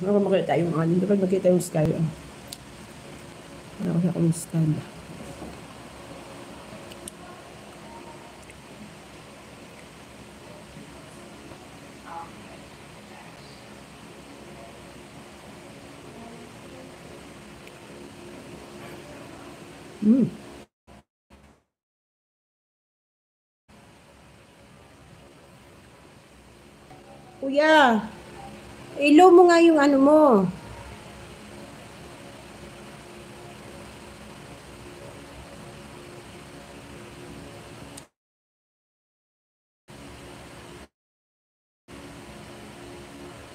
Baka makita yung ano. Dapat makita yung sky. Wala ko siya kung sky. Kuya, ilaw mo nga yung ano mo.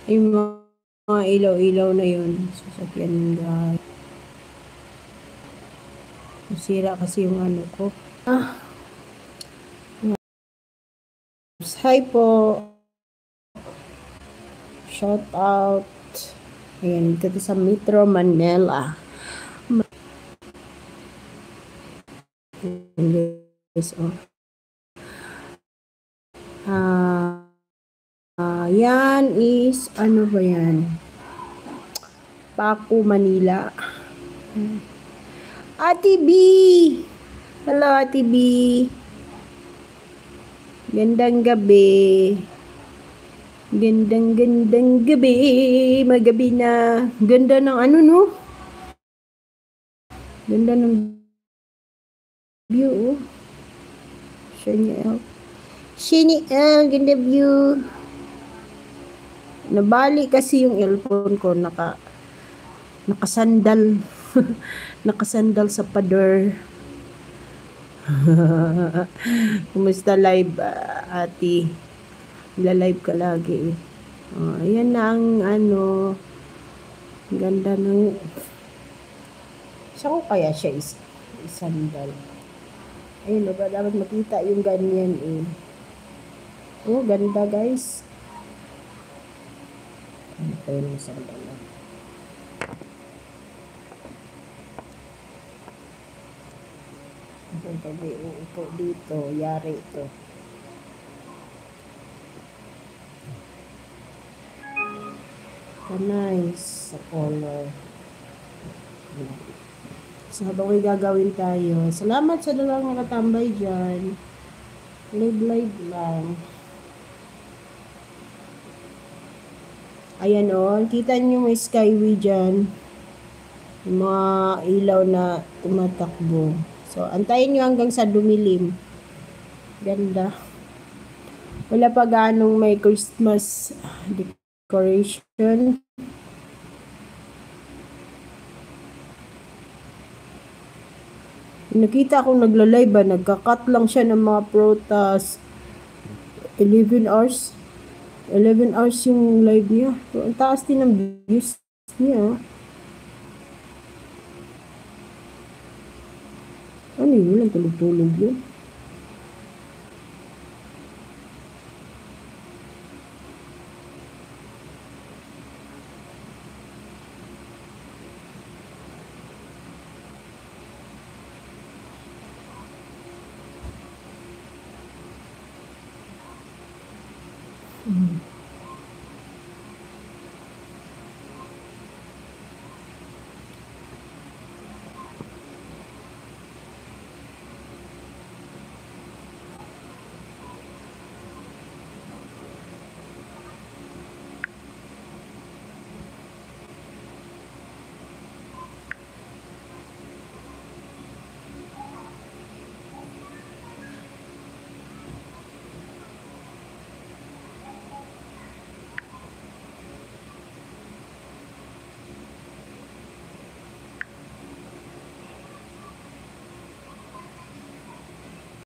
Yung mga ilaw-ilaw na yun. Sasakyan ng guys. Sira kasi yung ano ko. Hi po. Shout out. Ayan, dito sa Metro Manila. Yes, oh. Yan is, ano ba yan? Paco, Manila. Ate B! Hello, Ate B. Gandang gabi. Gandang gabi. Magabi na. Ganda ng ano, no? Ganda ng view, oh. Shiny L. Ganda view. Nabali kasi yung earphone ko. Nakasandal. Nakasandal sa pader. Kumusta live, ate? Live ka lagi. Ayan na ang ano. Ganda ng... Saan ko kaya siya isandal? Ayun, ba dapat makita yung ganyan eh. Oh, ganda guys. Ano pa yun yung sandal? Kung tabi uupo dito, yari ito. Nice sa color. So, habang may gagawin tayo. Salamat sa dalang nakatambay dyan. Live lang. Ayan o, kita nyo may skyway dyan. Yung mga ilaw na tumatakbo. So, antayin nyo hanggang sa dumilim. Ganda. Wala pa ganong may Christmas decoration. Nakita akong nagla-live nagka-cut lang siya ng mga prutas. 11 hours. 11 hours yung live niya. So, ang taas din ng views niya. Ano yun? Walang tulog-tulog yun.